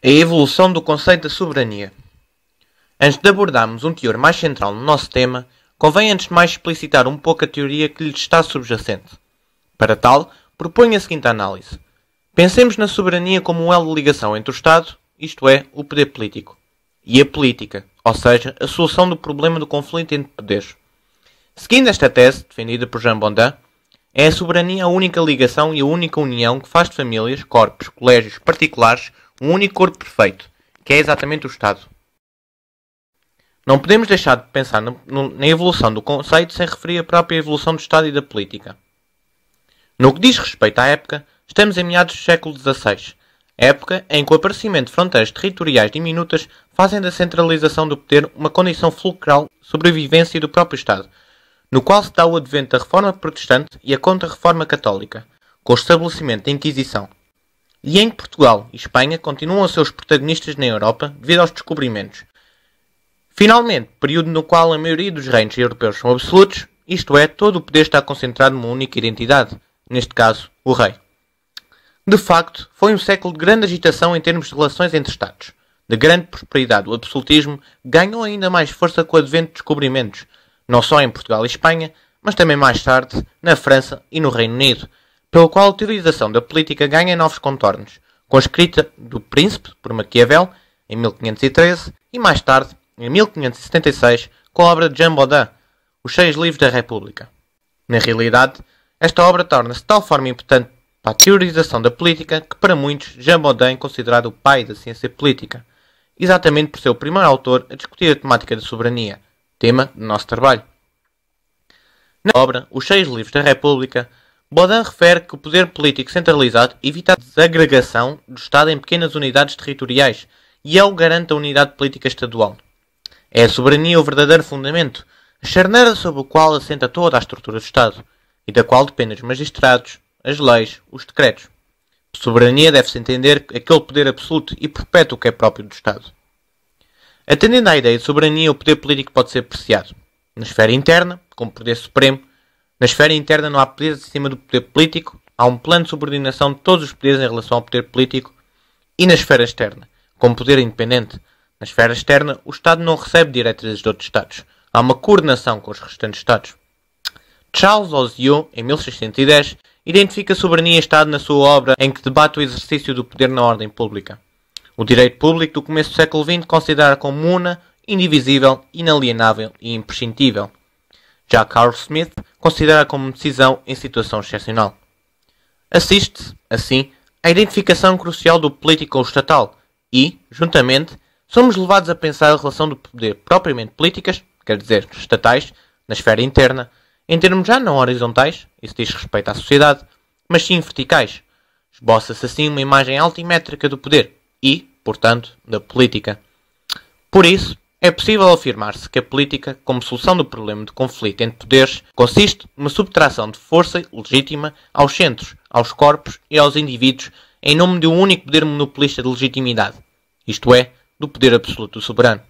A evolução do conceito da soberania. Antes de abordarmos um teor mais central no nosso tema, convém antes de mais explicitar um pouco a teoria que lhe está subjacente. Para tal, proponho a seguinte análise. Pensemos na soberania como um elo de ligação entre o Estado, isto é, o poder político, e a política, ou seja, a solução do problema do conflito entre poderes. Seguindo esta tese, defendida por Jean Bodin, é a soberania a única ligação e a única união que faz de famílias, corpos, colégios particulares um único corpo perfeito, que é exatamente o Estado. Não podemos deixar de pensar na evolução do conceito sem referir a própria evolução do Estado e da política. No que diz respeito à época, estamos em meados do século XVI, época em que o aparecimento de fronteiras territoriais diminutas fazem da centralização do poder uma condição fulcral de sobrevivência do próprio Estado, no qual se dá o advento da Reforma Protestante e a Contra-Reforma Católica, com o estabelecimento da Inquisição, e em que Portugal e Espanha continuam a ser os protagonistas na Europa devido aos descobrimentos. Finalmente, período no qual a maioria dos reinos europeus são absolutos, isto é, todo o poder está concentrado numa única identidade, neste caso, o rei. De facto, foi um século de grande agitação em termos de relações entre Estados. De grande prosperidade, o absolutismo ganhou ainda mais força com o advento de descobrimentos, não só em Portugal e Espanha, mas também mais tarde na França e no Reino Unido, pelo qual a utilização da política ganha novos contornos, com a escrita do Príncipe, por Maquiavel, em 1513, e mais tarde, em 1576, com a obra de Jean Bodin, Os 6 Livros da República. Na realidade, esta obra torna-se de tal forma importante para a teorização da política que, para muitos, Jean Bodin é considerado o pai da ciência política, exatamente por ser o primeiro autor a discutir a temática da soberania, tema do nosso trabalho. Na obra Os 6 Livros da República, Bodin refere que o poder político centralizado evita a desagregação do Estado em pequenas unidades territoriais e é o garante da unidade política estadual. É a soberania o verdadeiro fundamento, a charneira sobre o qual assenta toda a estrutura do Estado, e da qual dependem os magistrados, as leis, os decretos. Por soberania deve-se entender aquele poder absoluto e perpétuo que é próprio do Estado. Atendendo à ideia de soberania, o poder político pode ser apreciado na esfera interna, como poder supremo. Na esfera interna não há poderes acima do poder político, há um plano de subordinação de todos os poderes em relação ao poder político, e na esfera externa, como poder independente. Na esfera externa, o Estado não recebe diretrizes de outros Estados. Há uma coordenação com os restantes Estados. Charles Osiot, em 1610, identifica a soberania e Estado na sua obra em que debate o exercício do poder na ordem pública. O direito público do começo do século XX considera como una, indivisível, inalienável e imprescindível. Já Carl Smith considera como decisão em situação excepcional. Assiste-se, assim, à identificação crucial do político com o estatal e, juntamente, somos levados a pensar a relação do poder propriamente políticas, quer dizer, estatais, na esfera interna, em termos já não horizontais, isso diz respeito à sociedade, mas sim verticais. Esboça-se assim uma imagem altimétrica do poder e, portanto, da política. Por isso, é possível afirmar-se que a política, como solução do problema de conflito entre poderes, consiste numa subtração de força legítima aos centros, aos corpos e aos indivíduos em nome de um único poder monopolista de legitimidade, isto é, do poder absoluto do soberano.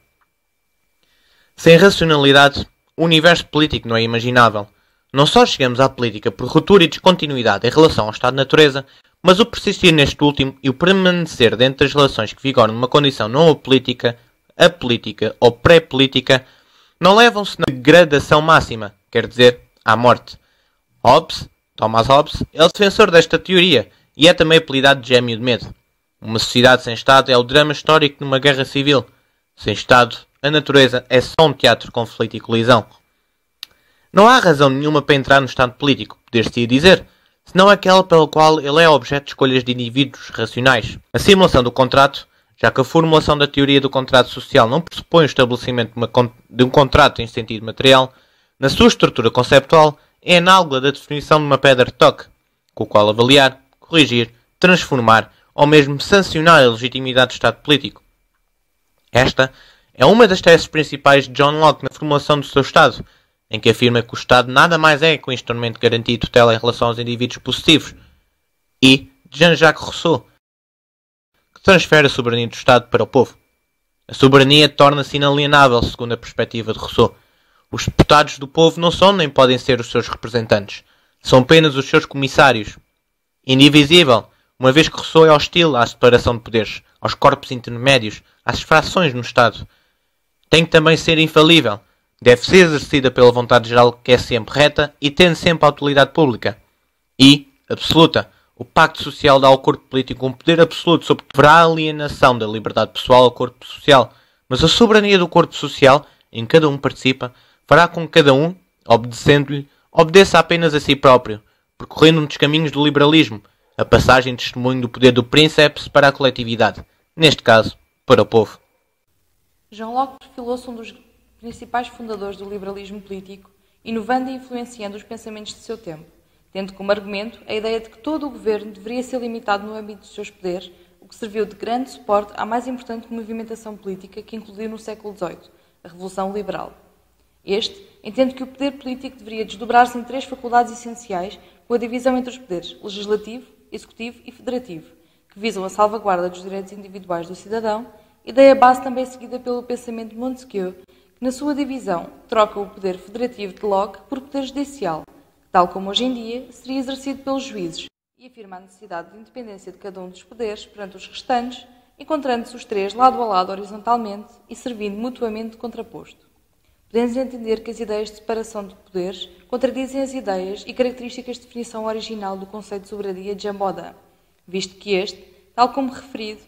Sem racionalidade, o universo político não é imaginável. Não só chegamos à política por ruptura e descontinuidade em relação ao estado de natureza, mas o persistir neste último e o permanecer dentro das relações que vigoram numa condição não apolítica ou pré-política, não levam-se na degradação máxima, quer dizer, à morte. Thomas Hobbes, é o defensor desta teoria e é também apelidado de gêmeo de medo. Uma sociedade sem Estado é o drama histórico de uma guerra civil. Sem Estado, a natureza é só um teatro de conflito e colisão. Não há razão nenhuma para entrar no Estado político, poder-se dizer, senão aquela pela qual ele é objeto de escolhas de indivíduos racionais. A simulação do contrato, já que a formulação da teoria do contrato social não pressupõe o estabelecimento de um contrato em sentido material, na sua estrutura conceptual, é análoga da definição de uma pedra de toque, com o qual avaliar, corrigir, transformar ou mesmo sancionar a legitimidade do Estado político. Esta é uma das teses principais de John Locke na formulação do seu Estado, em que afirma que o Estado nada mais é que um instrumento de garantia e tutela em relação aos indivíduos possessivos, e de Jean-Jacques Rousseau, que transfere a soberania do Estado para o povo. A soberania torna-se inalienável, segundo a perspectiva de Rousseau. Os deputados do povo não são nem podem ser os seus representantes, são apenas os seus comissários. Indivisível, uma vez que Rousseau é hostil à separação de poderes, aos corpos intermédios, às frações no Estado. Tem que também ser infalível. Deve ser exercida pela vontade geral, que é sempre reta e tendo sempre a autoridade pública. E, absoluta, o pacto social dá ao corpo político um poder absoluto sobre a alienação da liberdade pessoal ao corpo social. Mas a soberania do corpo social, em que cada um participa, fará com que cada um, obedecendo-lhe, obedeça apenas a si próprio, percorrendo um dos caminhos do liberalismo, a passagem de testemunho do poder do princeps para a coletividade, neste caso, para o povo. John Locke perfilou-se um dos principais fundadores do liberalismo político, inovando e influenciando os pensamentos de seu tempo, tendo como argumento a ideia de que todo o governo deveria ser limitado no âmbito dos seus poderes, o que serviu de grande suporte à mais importante movimentação política que incluiu no século XVIII, a Revolução Liberal. Este entende que o poder político deveria desdobrar-se em três faculdades essenciais, com a divisão entre os poderes legislativo, executivo e federativo, que visam a salvaguarda dos direitos individuais do cidadão, ideia base também seguida pelo pensamento de Montesquieu, que na sua divisão troca o poder federativo de Locke por poder judicial, que, tal como hoje em dia, seria exercido pelos juízes, e afirma a necessidade de independência de cada um dos poderes perante os restantes, encontrando-se os três lado a lado horizontalmente e servindo mutuamente de contraposto. Podemos entender que as ideias de separação de poderes contradizem as ideias e características de definição original do conceito de soberania de Jean Bodin, visto que este, tal como referido,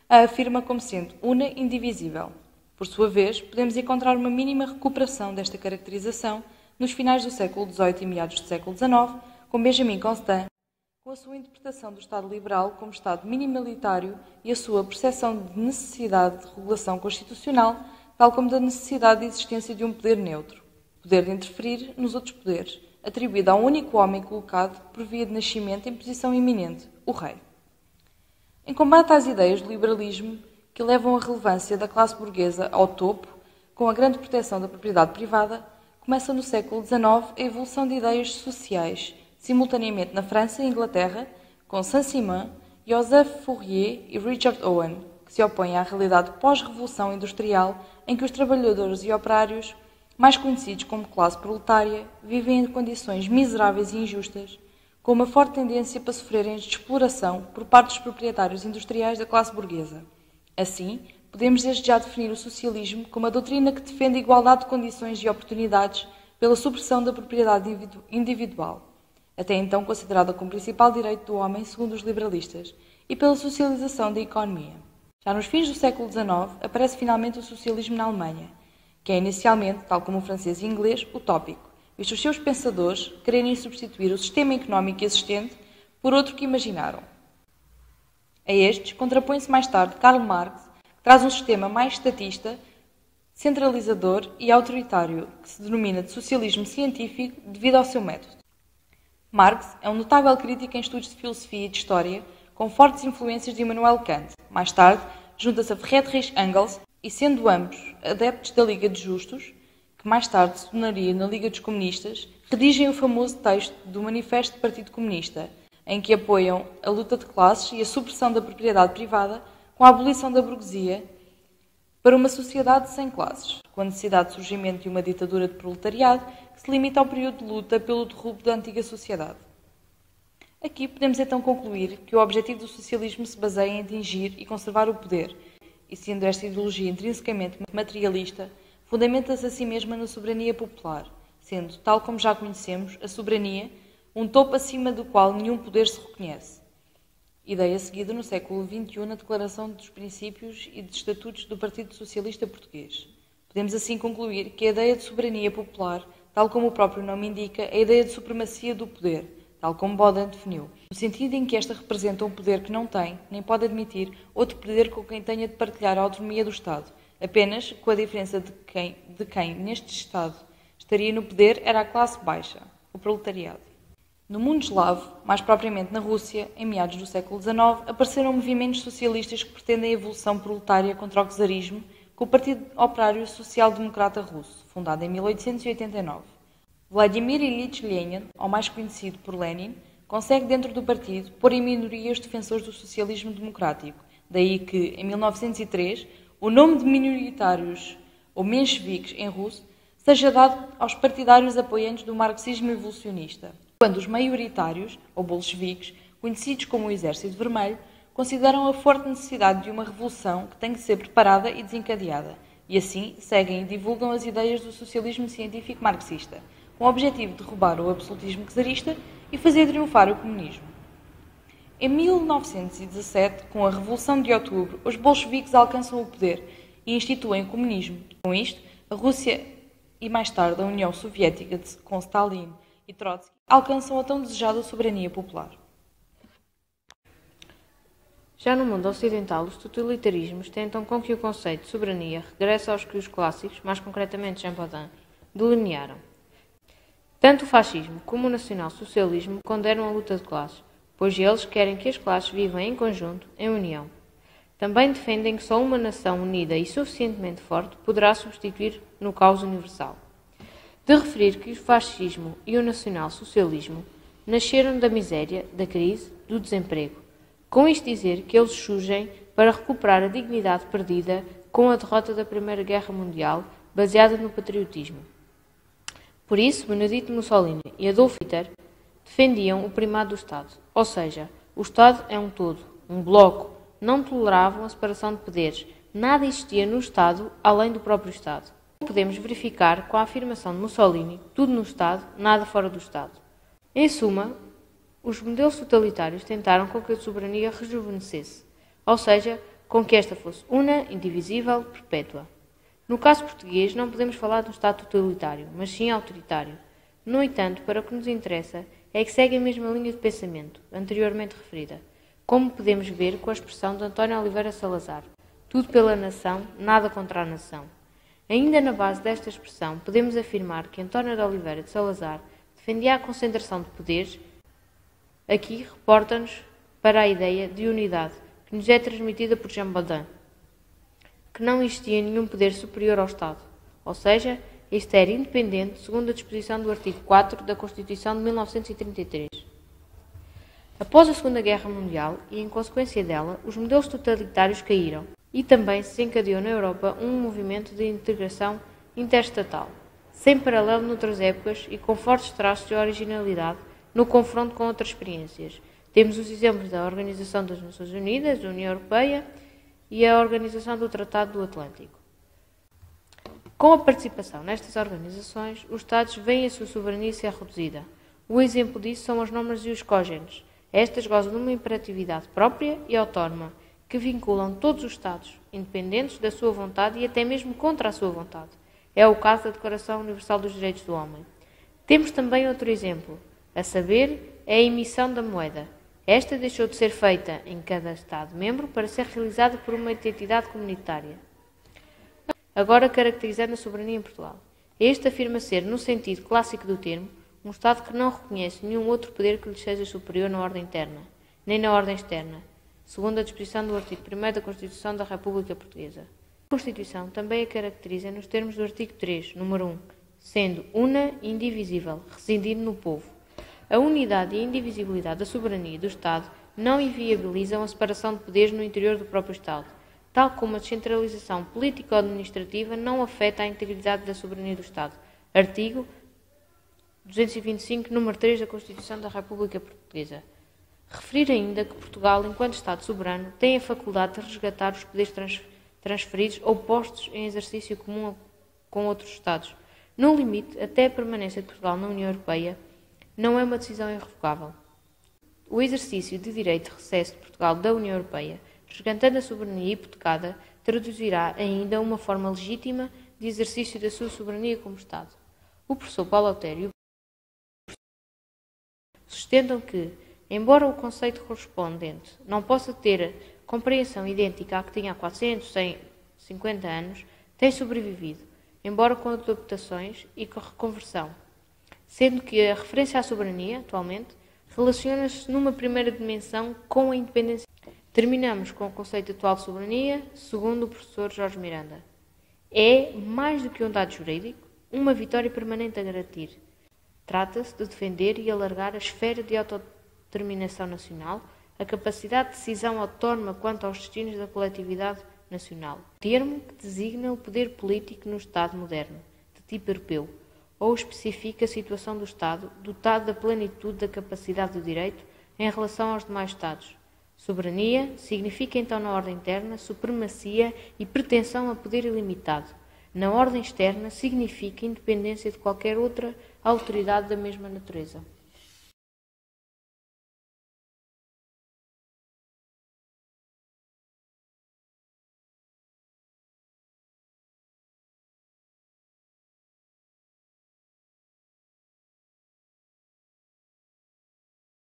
a afirma como sendo una e indivisível. Por sua vez, podemos encontrar uma mínima recuperação desta caracterização nos finais do século XVIII e meados do século XIX, com Benjamin Constant, com a sua interpretação do Estado liberal como Estado minimalitário e a sua percepção de necessidade de regulação constitucional, tal como da necessidade de existência de um poder neutro, poder de interferir nos outros poderes, atribuído a um único homem colocado, por via de nascimento, em posição iminente, o rei. Em combate às ideias do liberalismo que levam a relevância da classe burguesa ao topo, com a grande proteção da propriedade privada, começa no século XIX a evolução de ideias sociais, simultaneamente na França e Inglaterra, com Saint-Simon, Joseph Fourier e Richard Owen, que se opõem à realidade pós-revolução industrial em que os trabalhadores e operários, mais conhecidos como classe proletária, vivem em condições miseráveis e injustas, com uma forte tendência para sofrerem de exploração por parte dos proprietários industriais da classe burguesa. Assim, podemos desde já definir o socialismo como a doutrina que defende a igualdade de condições e oportunidades pela supressão da propriedade individual, até então considerada como principal direito do homem segundo os liberalistas, e pela socialização da economia. Já nos fins do século XIX, aparece finalmente o socialismo na Alemanha, que é inicialmente, tal como o francês e inglês, utópico, visto os seus pensadores quererem substituir o sistema económico existente por outro que imaginaram. A estes contrapõe-se mais tarde Karl Marx, que traz um sistema mais estatista, centralizador e autoritário, que se denomina de socialismo científico devido ao seu método. Marx é um notável crítico em estudos de filosofia e de história, com fortes influências de Immanuel Kant. Mais tarde, junta-se a Friedrich Engels e, sendo ambos adeptos da Liga de Justos, que mais tarde se tornaria na Liga dos Comunistas, redigem o famoso texto do Manifesto do Partido Comunista, em que apoiam a luta de classes e a supressão da propriedade privada com a abolição da burguesia para uma sociedade sem classes, com a necessidade de surgimento de uma ditadura de proletariado que se limita ao período de luta pelo derrubo da antiga sociedade. Aqui podemos então concluir que o objetivo do socialismo se baseia em atingir e conservar o poder, e sendo esta ideologia intrinsecamente materialista, fundamenta-se a si mesma na soberania popular, sendo, tal como já conhecemos, a soberania um topo acima do qual nenhum poder se reconhece. Ideia seguida no século XXI na Declaração dos Princípios e dos Estatutos do Partido Socialista Português. Podemos assim concluir que a ideia de soberania popular, tal como o próprio nome indica, é a ideia de supremacia do poder, tal como Bodin definiu, no sentido em que esta representa um poder que não tem, nem pode admitir, outro poder com quem tenha de partilhar a autonomia do Estado, apenas com a diferença de quem neste Estado estaria no poder era a classe baixa, o proletariado. No mundo eslavo, mais propriamente na Rússia, em meados do século XIX, apareceram movimentos socialistas que pretendem a evolução proletária contra o czarismo, com o Partido Operário Social-Democrata Russo, fundado em 1889. Vladimir Ilyich Lenin, ou mais conhecido por Lenin, consegue dentro do partido pôr em minoria os defensores do socialismo democrático, daí que, em 1903, o nome de minoritários, ou mencheviques em russo, seja dado aos partidários apoiantes do marxismo evolucionista, quando os maioritários, ou bolcheviques, conhecidos como o Exército Vermelho, consideram a forte necessidade de uma revolução que tem que ser preparada e desencadeada, e assim seguem e divulgam as ideias do socialismo científico marxista, com o objetivo de derrubar o absolutismo czarista e fazer triunfar o comunismo. Em 1917, com a Revolução de Outubro, os bolcheviques alcançam o poder e instituem o comunismo. Com isto, a Rússia e mais tarde a União Soviética, com Stalin e Trotsky, alcançam a tão desejada soberania popular. Já no mundo ocidental, os totalitarismos tentam com que o conceito de soberania regresse aos que os clássicos, mais concretamente Jean Baudin, delinearam. Tanto o fascismo como o nacional-socialismo condenam a luta de classes, pois eles querem que as classes vivam em conjunto, em união. Também defendem que só uma nação unida e suficientemente forte poderá substituir no caos universal. De referir que o fascismo e o nacional-socialismo nasceram da miséria, da crise, do desemprego. Com isto dizer que eles surgem para recuperar a dignidade perdida com a derrota da Primeira Guerra Mundial, baseada no patriotismo. Por isso, Benedito Mussolini e Adolf Hitler defendiam o primado do Estado, ou seja, o Estado é um todo, um bloco, não toleravam a separação de poderes, nada existia no Estado além do próprio Estado. Podemos verificar com a afirmação de Mussolini, tudo no Estado, nada fora do Estado. Em suma, os modelos totalitários tentaram com que a soberania rejuvenescesse, ou seja, com que esta fosse una, indivisível, perpétua. No caso português, não podemos falar de um Estado totalitário, mas sim autoritário. No entanto, para o que nos interessa, é que segue a mesma linha de pensamento, anteriormente referida, como podemos ver com a expressão de António Oliveira Salazar, tudo pela nação, nada contra a nação. Ainda na base desta expressão, podemos afirmar que António de Oliveira de Salazar defendia a concentração de poderes. Aqui reporta-nos para a ideia de unidade, que nos é transmitida por Jean Baudin, que não existia nenhum poder superior ao Estado, ou seja, este era independente segundo a disposição do artigo 4 da Constituição de 1933. Após a Segunda Guerra Mundial e em consequência dela, os modelos totalitários caíram e também se desencadeou na Europa um movimento de integração interestatal, sem paralelo noutras épocas e com fortes traços de originalidade no confronto com outras experiências. Temos os exemplos da Organização das Nações Unidas, da União Europeia e a Organização do Tratado do Atlântico. Com a participação nestas organizações, os Estados veem a sua soberania ser reduzida. O exemplo disso são as normas e os cógenes. Estas gozam de uma imperatividade própria e autónoma, que vinculam todos os Estados, independentes da sua vontade e até mesmo contra a sua vontade. É o caso da Declaração Universal dos Direitos do Homem. Temos também outro exemplo, a saber, é a emissão da moeda. Esta deixou de ser feita em cada Estado-membro para ser realizada por uma entidade comunitária. Agora caracterizando a soberania em Portugal. Este afirma ser, no sentido clássico do termo, um Estado que não reconhece nenhum outro poder que lhe seja superior na ordem interna, nem na ordem externa, segundo a disposição do artigo 1º da Constituição da República Portuguesa. A Constituição também a caracteriza nos termos do artigo 3, número 1, sendo una e indivisível, residindo no povo. A unidade e a indivisibilidade da soberania do Estado não inviabilizam a separação de poderes no interior do próprio Estado, tal como a descentralização político-administrativa não afeta a integridade da soberania do Estado. Artigo 225, número 3 da Constituição da República Portuguesa. Referir ainda que Portugal, enquanto Estado soberano, tem a faculdade de resgatar os poderes transferidos ou postos em exercício comum com outros Estados. No limite, até a permanência de Portugal na União Europeia não é uma decisão irrevogável. O exercício de direito de recesso de Portugal da União Europeia, resgatando a soberania hipotecada, traduzirá ainda uma forma legítima de exercício da sua soberania como Estado. O professor Paulo Autério sustentam que, embora o conceito correspondente não possa ter compreensão idêntica à que tinha há 400, 100, 50 anos, tem sobrevivido, embora com adaptações e com reconversão, sendo que a referência à soberania, atualmente, relaciona-se numa primeira dimensão com a independência. Terminamos com o conceito atual de soberania, segundo o professor Jorge Miranda. É, mais do que um dado jurídico, uma vitória permanente a garantir. Trata-se de defender e alargar a esfera de autodeterminação nacional, a capacidade de decisão autónoma quanto aos destinos da coletividade nacional, termo que designa o poder político no Estado moderno, de tipo europeu, ou especifica a situação do Estado dotado da plenitude da capacidade do direito em relação aos demais Estados, Soberania significa então na ordem interna supremacia e pretensão a poder ilimitado. Na ordem externa significa independência de qualquer outra autoridade da mesma natureza.